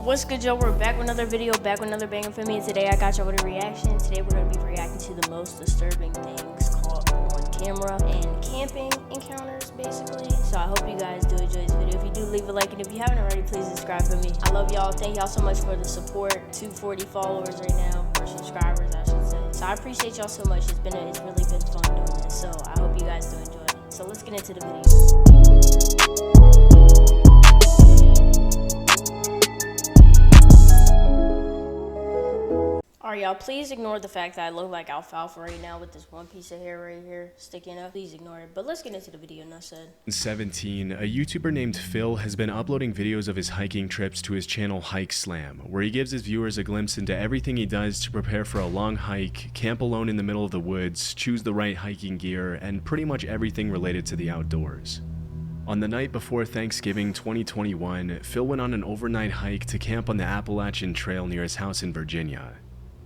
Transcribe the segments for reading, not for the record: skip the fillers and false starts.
What's good, y'all? We're back with another video, back with another banger for me, and today I got y'all with a reaction. Today we're going to be reacting to the most disturbing things caught on camera and camping encounters, basically. So I hope you guys do enjoy this video. If you do, leave a like, and if you haven't already, please subscribe for me. I love y'all. Thank y'all so much for the support. 240 followers right now, or subscribers, I should say. So I appreciate y'all so much. It's really been fun doing this, so I hope you guys do enjoy it. So let's get into the video. Alright, y'all, please ignore the fact that I look like alfalfa right now with this one piece of hair right here sticking up. Please ignore it. But let's get into the video, enough said. 17, a YouTuber named Phil has been uploading videos of his hiking trips to his channel Hike Slam, where he gives his viewers a glimpse into everything he does to prepare for a long hike, camp alone in the middle of the woods, choose the right hiking gear, and pretty much everything related to the outdoors. On the night before Thanksgiving 2021, Phil went on an overnight hike to camp on the Appalachian Trail near his house in Virginia.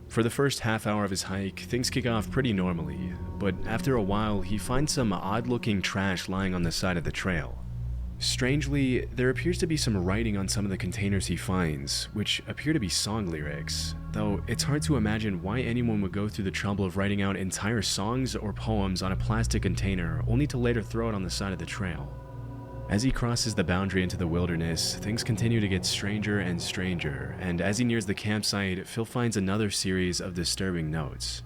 For the first half hour of his hike, things kick off pretty normally, but after a while, he finds some odd-looking trash lying on the side of the trail. Strangely, there appears to be some writing on some of the containers he finds, which appear to be song lyrics, though it's hard to imagine why anyone would go through the trouble of writing out entire songs or poems on a plastic container only to later throw it on the side of the trail. As he crosses the boundary into the wilderness, things continue to get stranger and stranger, and as he nears the campsite, Phil finds another series of disturbing notes.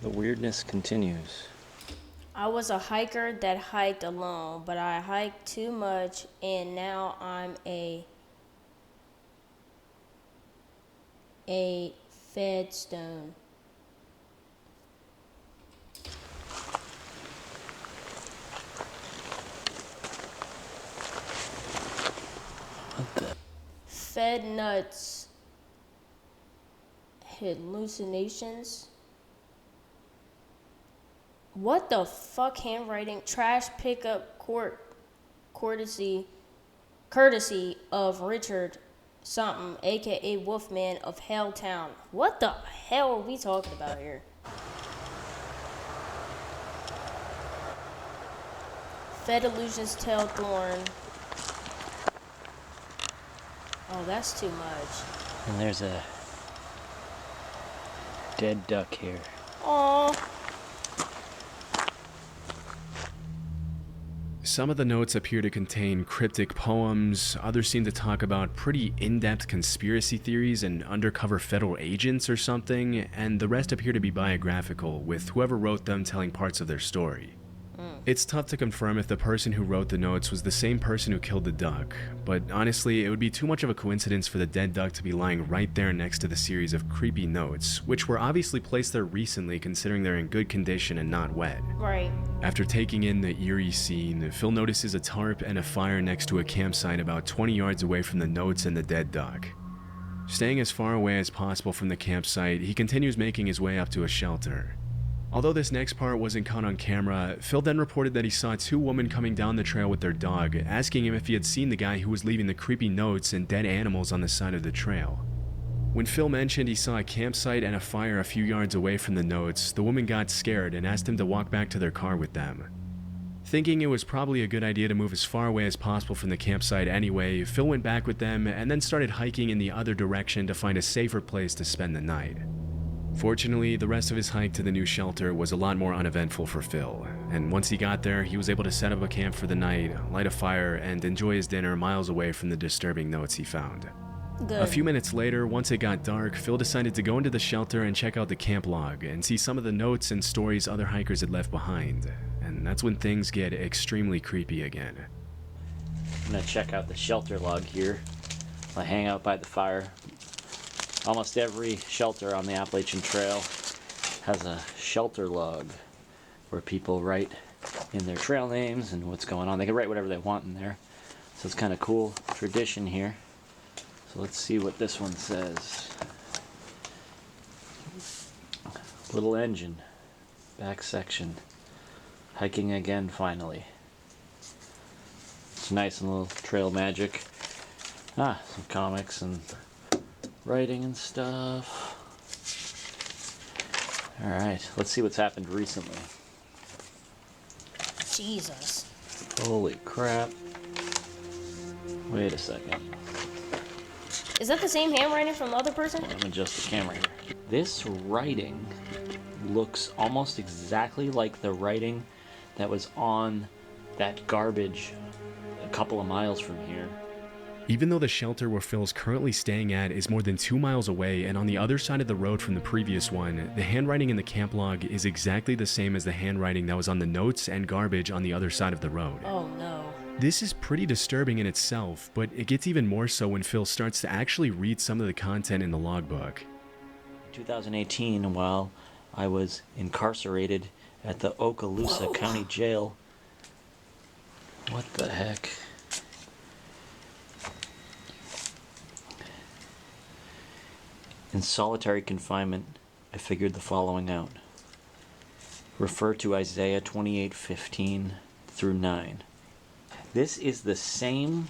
The weirdness continues. I was a hiker that hiked alone, but I hiked too much, and now I'm a fedstone. What the? Fed nuts. Hallucinations. What the fuck? Handwriting. Trash pickup courtesy of Richard something, aka Wolfman of Helltown. What the hell are we talking about here? Fed illusions tell Thorn. Oh, that's too much. And there's a dead duck here. Aww. Some of the notes appear to contain cryptic poems, others seem to talk about pretty in-depth conspiracy theories and undercover federal agents or something, and the rest appear to be biographical, with whoever wrote them telling parts of their story. It's tough to confirm if the person who wrote the notes was the same person who killed the duck, but honestly, it would be too much of a coincidence for the dead duck to be lying right there next to the series of creepy notes, which were obviously placed there recently considering they're in good condition and not wet. Right. After taking in the eerie scene, Phil notices a tarp and a fire next to a campsite about 20 yards away from the notes and the dead duck. Staying as far away as possible from the campsite, he continues making his way up to a shelter. Although this next part wasn't caught on camera, Phil then reported that he saw two women coming down the trail with their dog, asking him if he had seen the guy who was leaving the creepy notes and dead animals on the side of the trail. When Phil mentioned he saw a campsite and a fire a few yards away from the notes, the woman got scared and asked him to walk back to their car with them. Thinking it was probably a good idea to move as far away as possible from the campsite anyway, Phil went back with them and then started hiking in the other direction to find a safer place to spend the night. Fortunately, the rest of his hike to the new shelter was a lot more uneventful for Phil, and once he got there, he was able to set up a camp for the night, light a fire, and enjoy his dinner miles away from the disturbing notes he found. Good. A few minutes later, once it got dark, Phil decided to go into the shelter and check out the camp log and see some of the notes and stories other hikers had left behind, and that's when things get extremely creepy again. I'm gonna check out the shelter log here. I hang out by the fire. Almost every shelter on the Appalachian Trail has a shelter log where people write in their trail names and what's going on. They can write whatever they want in there. So it's kind of cool tradition here. So let's see what this one says. Little engine, back section. Hiking again finally. It's nice and little trail magic. Some comics and writing and stuff. Alright, let's see what's happened recently. Jesus. Holy crap. Wait a second. Is that the same handwriting from the other person? Let me adjust the camera here. This writing looks almost exactly like the writing that was on that garbage a couple of miles from here. Even though the shelter where Phil's currently staying at is more than 2 miles away and on the other side of the road from the previous one, the handwriting in the camp log is exactly the same as the handwriting that was on the notes and garbage on the other side of the road. Oh no. This is pretty disturbing in itself, but it gets even more so when Phil starts to actually read some of the content in the logbook. 2018, while I was incarcerated at the Okaloosa County Jail. What the heck? In solitary confinement, I figured the following out. Refer to Isaiah 28:15 through 9. This is the same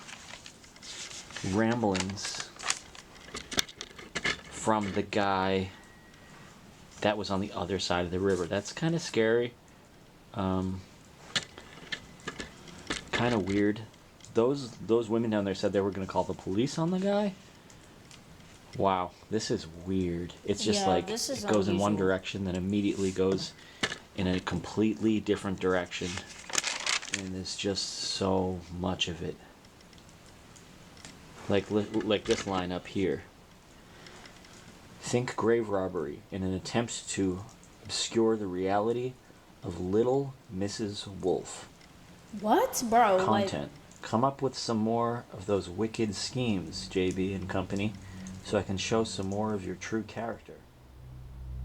ramblings from the guy that was on the other side of the river. That's kind of scary. Kind of weird. Those women down there said they were going to call the police on the guy. Wow, this is weird. It's just like it goes in one direction, then immediately goes in a completely different direction. And there's just so much of it. Like this line up here. Think grave robbery in an attempt to obscure the reality of Little Mrs. Wolf. What, bro? Content. Come up with some more of those wicked schemes, JB and company, so I can show some more of your true character.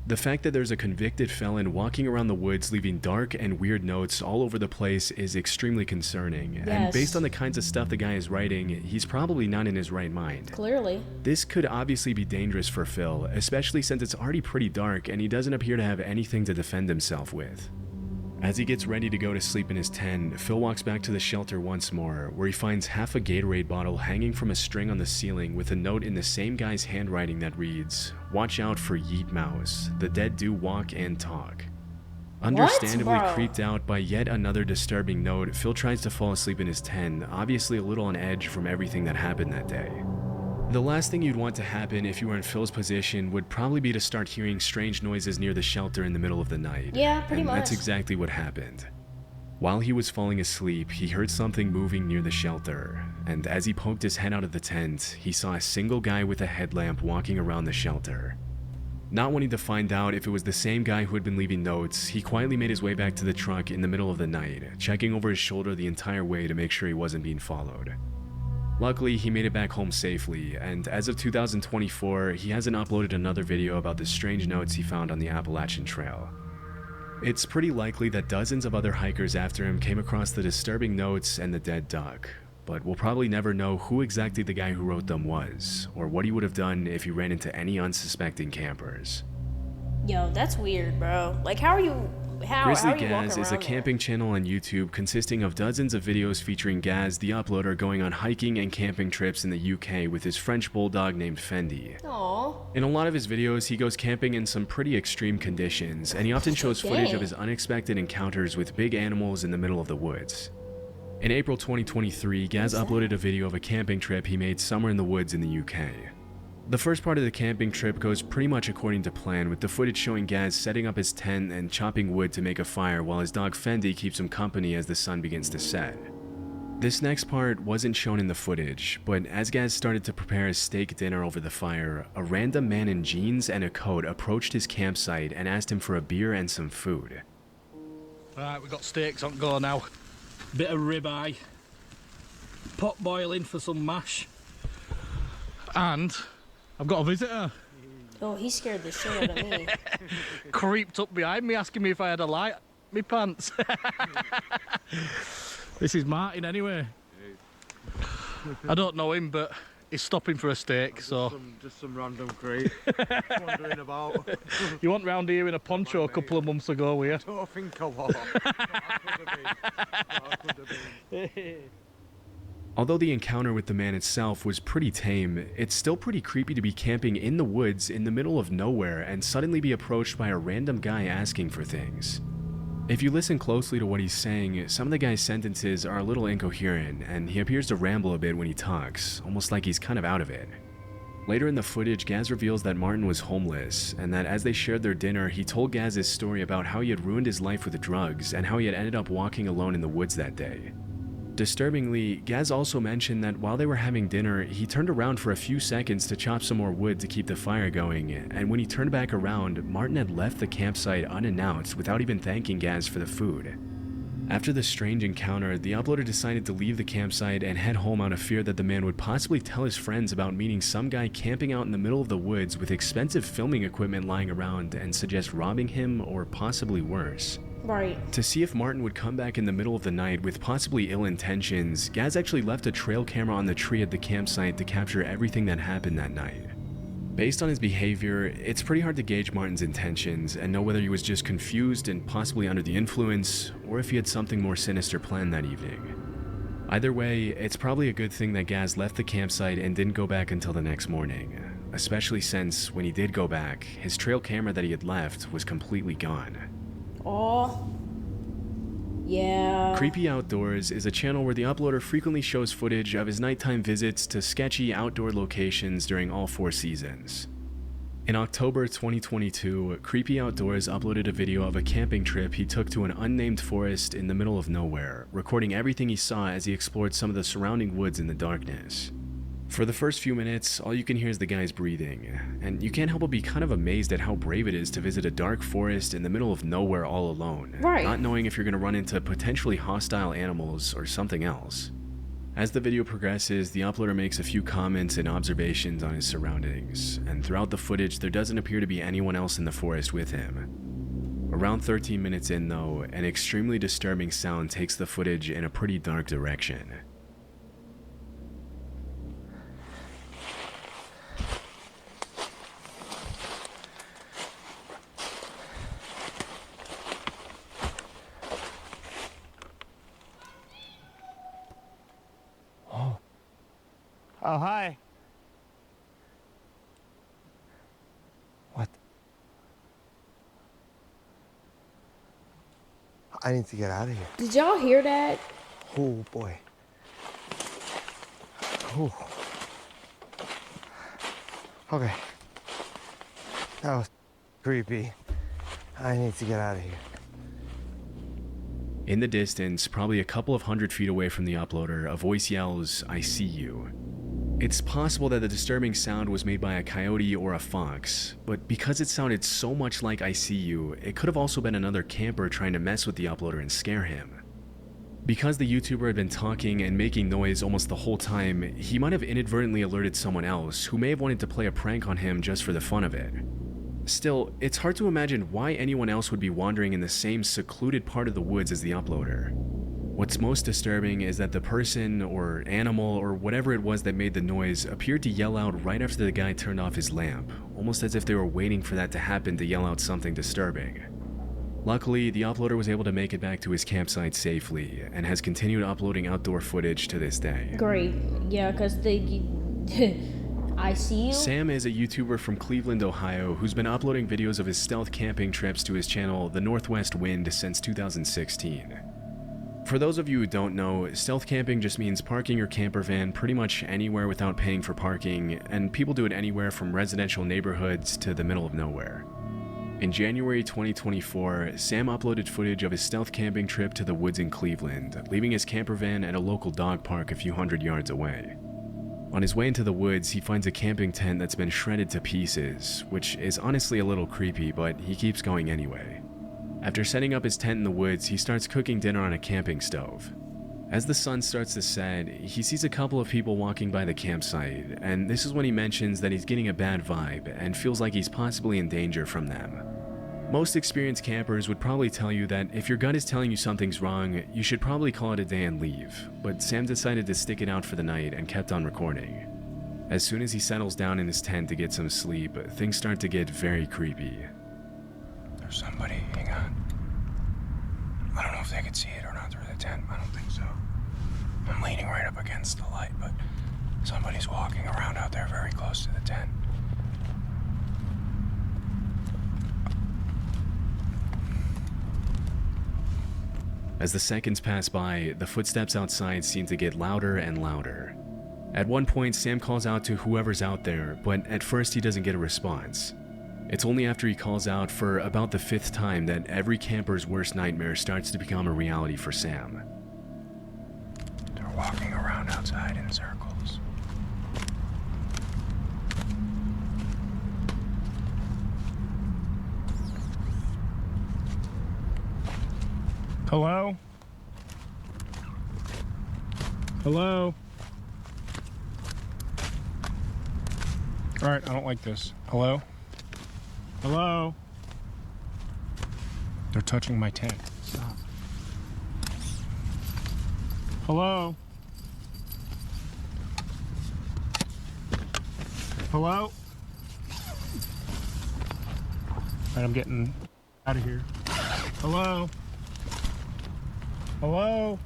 The fact that there's a convicted felon walking around the woods leaving dark and weird notes all over the place is extremely concerning. Yes. And based on the kinds of stuff the guy is writing, he's probably not in his right mind. Clearly. This could obviously be dangerous for Phil, especially since it's already pretty dark and he doesn't appear to have anything to defend himself with. As he gets ready to go to sleep in his tent, Phil walks back to the shelter once more, where he finds half a Gatorade bottle hanging from a string on the ceiling with a note in the same guy's handwriting that reads, "Watch out for Yeet Mouse. The dead do walk and talk." Understandably bro? creeped out by yet another disturbing note, Phil tries to fall asleep in his tent, obviously a little on edge from everything that happened that day. The last thing you'd want to happen if you were in Phil's position would probably be to start hearing strange noises near the shelter in the middle of the night. Yeah, pretty much. That's exactly what happened. While he was falling asleep, he heard something moving near the shelter, and as he poked his head out of the tent, he saw a single guy with a headlamp walking around the shelter. Not wanting to find out if it was the same guy who had been leaving notes, he quietly made his way back to the truck in the middle of the night, checking over his shoulder the entire way to make sure he wasn't being followed. Luckily, he made it back home safely, and as of 2024, he hasn't uploaded another video about the strange notes he found on the Appalachian Trail. It's pretty likely that dozens of other hikers after him came across the disturbing notes and the dead duck, but we'll probably never know who exactly the guy who wrote them was, or what he would have done if he ran into any unsuspecting campers. Yo, that's weird, bro. Like, how are you Grizzly walking Gaz is a around camping channel on YouTube consisting of dozens of videos featuring Gaz, the uploader, going on hiking and camping trips in the UK with his French bulldog named Fendi. Aww. In a lot of his videos, he goes camping in some pretty extreme conditions, and he often shows footage of Dang. his unexpected encounters with big animals in the middle of the woods. In April 2023, Gaz uploaded a video of a camping trip he made somewhere in the woods in the UK. The first part of the camping trip goes pretty much according to plan, with the footage showing Gaz setting up his tent and chopping wood to make a fire while his dog Fendi keeps him company as the sun begins to set. This next part wasn't shown in the footage, but as Gaz started to prepare his steak dinner over the fire, a random man in jeans and a coat approached his campsite and asked him for a beer and some food. Right, we've got steaks on go now. Bit of ribeye, pot boiling for some mash, and I've got a visitor. Oh, he scared the shit out of me. Creeped up behind me asking me if I had a light in my pants. This is Martin anyway. I don't know him, but he's stopping for a steak, so... Just some random creep wandering about. You went round here in a poncho a couple of months ago, were you? I don't think I was. I could have been. Although the encounter with the man itself was pretty tame, it's still pretty creepy to be camping in the woods in the middle of nowhere and suddenly be approached by a random guy asking for things. If you listen closely to what he's saying, some of the guy's sentences are a little incoherent, and he appears to ramble a bit when he talks, almost like he's kind of out of it. Later in the footage, Gaz reveals that Martin was homeless, and that as they shared their dinner, he told Gaz's story about how he had ruined his life with drugs and how he had ended up walking alone in the woods that day. Disturbingly, Gaz also mentioned that while they were having dinner, he turned around for a few seconds to chop some more wood to keep the fire going, and when he turned back around, Martin had left the campsite unannounced without even thanking Gaz for the food. After the strange encounter, the uploader decided to leave the campsite and head home out of fear that the man would possibly tell his friends about meeting some guy camping out in the middle of the woods with expensive filming equipment lying around and suggest robbing him or possibly worse. Right. To see if Martin would come back in the middle of the night with possibly ill intentions, Gaz actually left a trail camera on the tree at the campsite to capture everything that happened that night. Based on his behavior, it's pretty hard to gauge Martin's intentions and know whether he was just confused and possibly under the influence, or if he had something more sinister planned that evening. Either way, it's probably a good thing that Gaz left the campsite and didn't go back until the next morning, especially since when he did go back, his trail camera that he had left was completely gone. Oh, yeah. Creepy Outdoors is a channel where the uploader frequently shows footage of his nighttime visits to sketchy outdoor locations during all 4 seasons. In October 2022, Creepy Outdoors uploaded a video of a camping trip he took to an unnamed forest in the middle of nowhere, recording everything he saw as he explored some of the surrounding woods in the darkness. For the first few minutes, all you can hear is the guy's breathing, and you can't help but be kind of amazed at how brave it is to visit a dark forest in the middle of nowhere all alone, Right. not knowing if you're going to run into potentially hostile animals or something else. As the video progresses, the uploader makes a few comments and observations on his surroundings, and throughout the footage there doesn't appear to be anyone else in the forest with him. Around 13 minutes in though, an extremely disturbing sound takes the footage in a pretty dark direction. Oh, hi. What? I need to get out of here. Did y'all hear that? Oh boy. Oh. Okay. That was creepy. I need to get out of here. In the distance, probably a couple of 100 feet away from the uploader, a voice yells, "I see you." It's possible that the disturbing sound was made by a coyote or a fox, but because it sounded so much like "I see you," it could have also been another camper trying to mess with the uploader and scare him. Because the YouTuber had been talking and making noise almost the whole time, he might have inadvertently alerted someone else who may have wanted to play a prank on him just for the fun of it. Still, it's hard to imagine why anyone else would be wandering in the same secluded part of the woods as the uploader. What's most disturbing is that the person or animal or whatever it was that made the noise appeared to yell out right after the guy turned off his lamp, almost as if they were waiting for that to happen to yell out something disturbing. Luckily, the uploader was able to make it back to his campsite safely and has continued uploading outdoor footage to this day. Great. Yeah, because I see you. Sam is a YouTuber from Cleveland, Ohio, who's been uploading videos of his stealth camping trips to his channel, The Northwest Wind, since 2016. For those of you who don't know, stealth camping just means parking your camper van pretty much anywhere without paying for parking, and people do it anywhere from residential neighborhoods to the middle of nowhere. In January 2024, Sam uploaded footage of his stealth camping trip to the woods in Cleveland, leaving his camper van at a local dog park a few hundred yards away. On his way into the woods, he finds a camping tent that's been shredded to pieces, which is honestly a little creepy, but he keeps going anyway. After setting up his tent in the woods, he starts cooking dinner on a camping stove. As the sun starts to set, he sees a couple of people walking by the campsite, and this is when he mentions that he's getting a bad vibe and feels like he's possibly in danger from them. Most experienced campers would probably tell you that if your gut is telling you something's wrong, you should probably call it a day and leave, but Sam decided to stick it out for the night and kept on recording. As soon as he settles down in his tent to get some sleep, things start to get very creepy. There's somebody. Hang on. I don't know if they could see it or not through the tent. I don't think so. I'm leaning right up against the light, but somebody's walking around out there very close to the tent. As the seconds pass by, the footsteps outside seem to get louder and louder. At one point, Sam calls out to whoever's out there, but at first he doesn't get a response. It's only after he calls out for about the 5th time that every camper's worst nightmare starts to become a reality for Sam. They're walking around outside in circles. Hello? Hello? Alright, I don't like this. Hello? Hello? They're touching my tent. Stop. Hello? Hello? Alright, I'm getting out of here. Hello? Hello?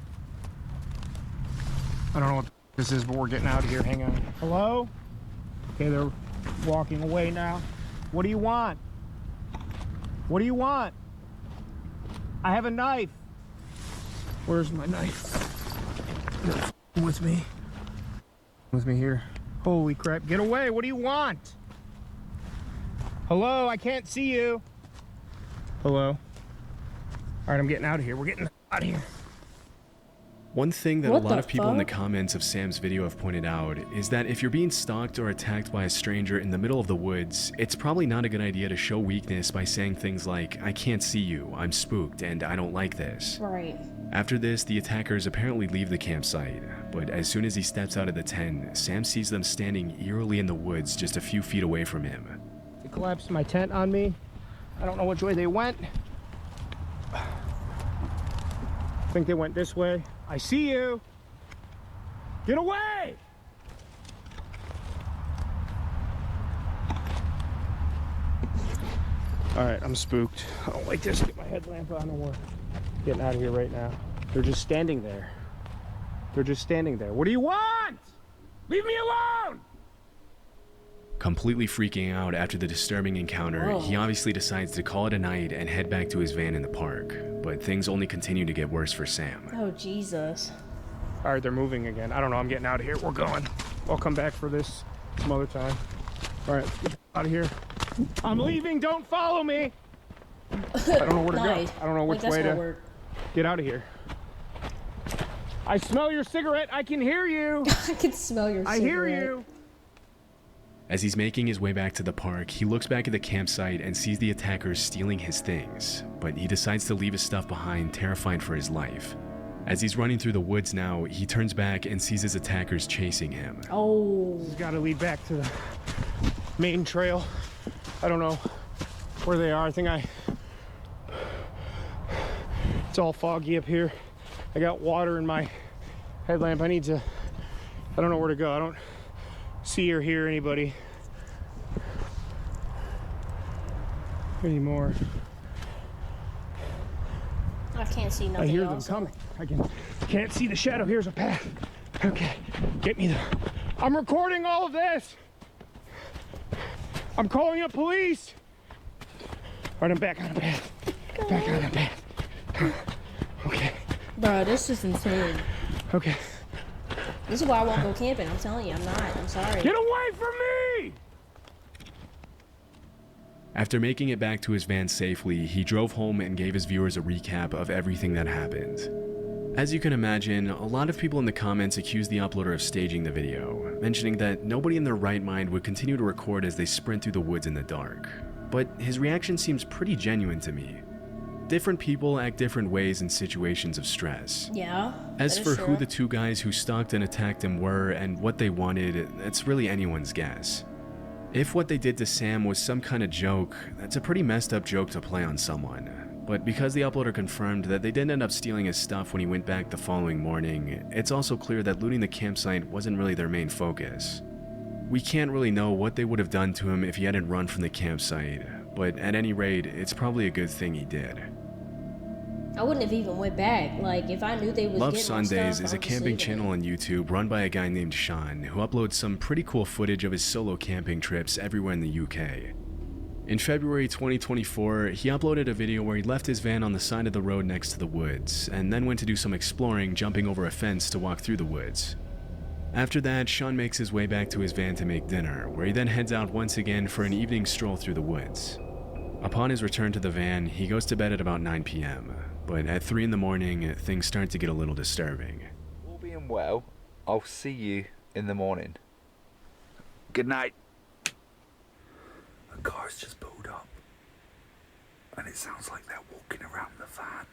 I don't know what this is, but we're getting out of here. Hang on. Hello? Okay, they're walking away now. What do you want? What do you want? I have a knife. Where's my knife? With me. With me here. Holy crap. Get away. What do you want? Hello? I can't see you. Hello? All right, I'm getting out of here. We're getting out of here. One thing that What a lot the of people in the fuck? comments of Sam's video have pointed out is that if you're being stalked or attacked by a stranger in the middle of the woods, it's probably not a good idea to show weakness by saying things like, "I can't see you, I'm spooked, and I don't like this." Right. After this, the attackers apparently leave the campsite, but as soon as he steps out of the tent, Sam sees them standing eerily in the woods just a few feet away from him. They collapsed my tent on me. I don't know which way they went. I think they went this way. I see you. Get away! All right, I'm spooked. I don't like this. Get my headlamp on and we're getting out of here right now. They're just standing there. They're just standing there. What do you want? Leave me alone! Completely freaking out after the disturbing encounter, Whoa. he obviously decides to call it a night and head back to his van in the park, but things only continue to get worse for Sam. Oh, Jesus. All right, they're moving again. I don't know. I'm getting out of here. We're going. I'll come back for this some other time. All right, get out of here. I'm leaving. Don't follow me. I don't know where to Nice. go. I don't know which Like, that's way gonna to work. get out of here. I smell your cigarette. I can hear you. I can smell your I hear you. As he's making his way back to the park, he looks back at the campsite and sees the attackers stealing his things, but he decides to leave his stuff behind, terrified for his life. As he's running through the woods now, he turns back and sees his attackers chasing him. Oh. It's got to lead back to the main trail. I don't know where they are. It's all foggy up here. I got water in my headlamp. I don't know where to go. I don't see or hear anybody anymore. I can't see nothing I hear them else. coming. Can't see the shadow. Here's a path. Okay, get me there. I'm recording all of this. I'm calling up police. All right, I'm back on the path. Back on the path. Okay, Bro, this is insane. okay. This is why I won't go camping. I'm telling you, I'm not. I'm sorry. Get away from me! After making it back to his van safely, he drove home and gave his viewers a recap of everything that happened. As you can imagine, a lot of people in the comments accused the uploader of staging the video, mentioning that nobody in their right mind would continue to record as they sprint through the woods in the dark. But his reaction seems pretty genuine to me. Different people act different ways in situations of stress. Yeah. As that for is who true. the two guys who stalked and attacked him were and what they wanted, it's really anyone's guess. If what they did to Sam was some kind of joke, that's a pretty messed up joke to play on someone. But because the uploader confirmed that they didn't end up stealing his stuff when he went back the following morning, it's also clear that looting the campsite wasn't really their main focus. We can't really know what they would have done to him if he hadn't run from the campsite, but at any rate, it's probably a good thing he did. I wouldn't have even went back. Like, if I knew they was Love getting my Sundays stuff, is a I would just camping leave it. channel on YouTube run by a guy named Sean, who uploads some pretty cool footage of his solo camping trips everywhere in the UK. In February 2024, he uploaded a video where he left his van on the side of the road next to the woods, and then went to do some exploring, jumping over a fence to walk through the woods. After that, Sean makes his way back to his van to make dinner, where he then heads out once again for an evening stroll through the woods. Upon his return to the van, he goes to bed at about 9 p.m., but at 3 in the morning, things start to get a little disturbing. All being well, I'll see you in the morning. Good night. A car's just pulled up, and it sounds like they're walking around the van.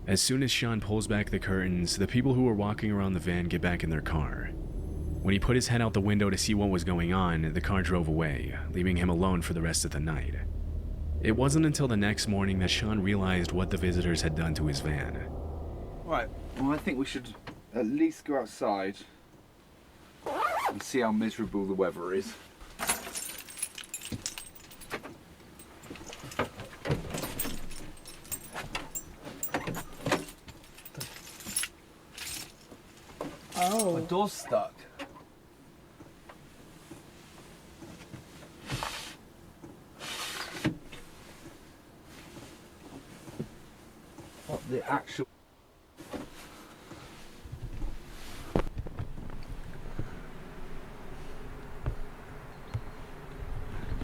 As soon as Sean pulls back the curtains, the people who were walking around the van get back in their car. When he put his head out the window to see what was going on, the car drove away, leaving him alone for the rest of the night. It wasn't until the next morning that Sean realized what the visitors had done to his van. Right, well, I think we should at least go outside and see how miserable the weather is. Oh. My door's stuck. What the actual...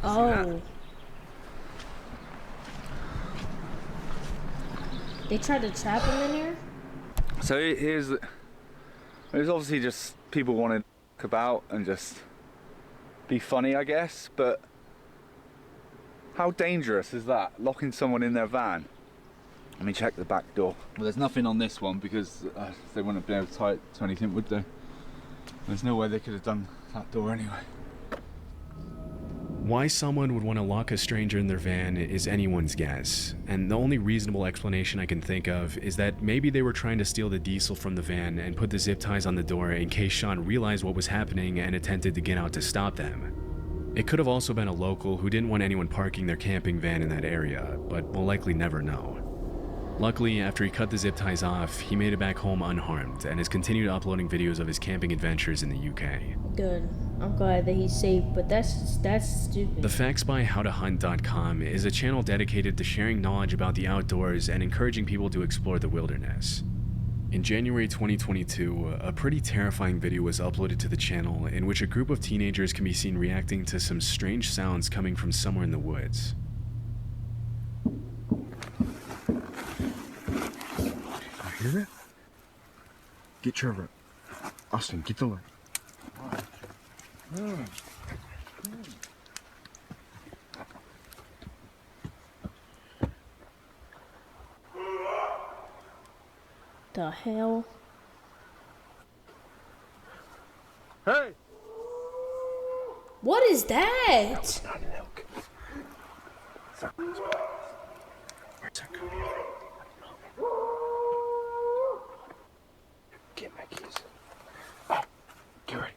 Oh. They tried to trap him in there? So here's... There's obviously just people wanting to fuck about and just be funny, I guess, but how dangerous is that, locking someone in their van? Let me check the back door. Well, there's nothing on this one because they wouldn't have been able to tie it to anything, would they? There's no way they could have done that door anyway. Why someone would want to lock a stranger in their van is anyone's guess, and the only reasonable explanation I can think of is that maybe they were trying to steal the diesel from the van and put the zip ties on the door in case Sean realized what was happening and attempted to get out to stop them. It could have also been a local who didn't want anyone parking their camping van in that area, but we'll likely never know. Luckily, after he cut the zip ties off, he made it back home unharmed and has continued uploading videos of his camping adventures in the UK. Good. I'm glad that he's safe, but that's stupid. The factsbyhowtohunt.com is a channel dedicated to sharing knowledge about the outdoors and encouraging people to explore the wilderness. In January 2022, a pretty terrifying video was uploaded to the channel in which a group of teenagers can be seen reacting to some strange sounds coming from somewhere in the woods. Hear it? Get Trevor. Austin, get the light. The hell? Hey! What is that? Not an elk. Where's that coming from? Get my keys. Oh, get ready.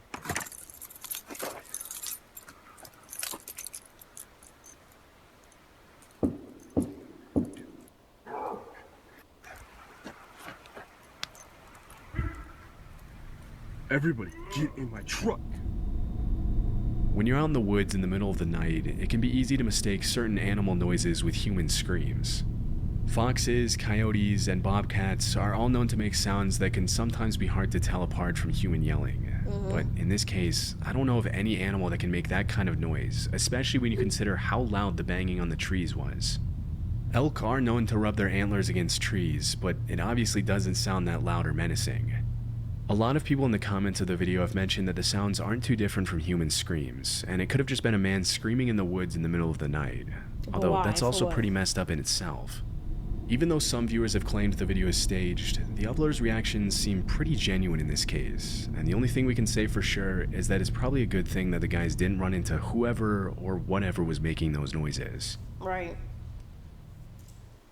Everybody, get in my truck. When you're out in the woods in the middle of the night, it can be easy to mistake certain animal noises with human screams. Foxes, coyotes, and bobcats are all known to make sounds that can sometimes be hard to tell apart from human yelling. But in this case, I don't know of any animal that can make that kind of noise, especially when you consider how loud the banging on the trees was. Elk are known to rub their antlers against trees, but it obviously doesn't sound that loud or menacing. A lot of people in the comments of the video have mentioned that the sounds aren't too different from human screams, and it could have just been a man screaming in the woods in the middle of the night. Although why? that's For also what? pretty messed up in itself. Even though some viewers have claimed the video is staged, the uploader's reactions seem pretty genuine in this case, and the only thing we can say for sure is that it's probably a good thing that the guys didn't run into whoever or whatever was making those noises. Right.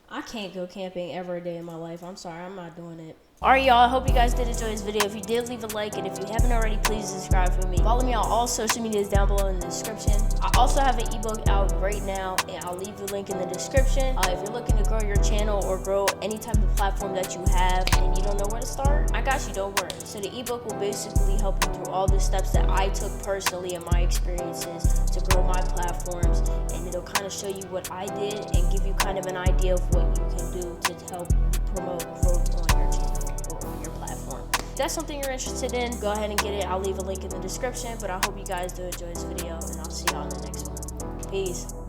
I can't go camping ever a day in my life. I'm sorry, I'm not doing it. Alright y'all, I hope you guys did enjoy this video. If you did, leave a like, and if you haven't already, please subscribe for me. Follow me on all social medias down below in the description. I also have an ebook out right now, and I'll leave the link in the description. If you're looking to grow your channel channel or grow any type of platform that you have and you don't know where to start, I got you, don't worry. So the ebook will basically help you through all the steps that I took personally in my experiences to grow my platforms, and it'll kind of show you what I did and give you kind of an idea of what you can do to help promote growth on your channel or on your platform. If that's something you're interested in, go ahead and get it. I'll leave a link in the description, but I hope you guys do enjoy this video, and I'll see y'all in the next one. Peace.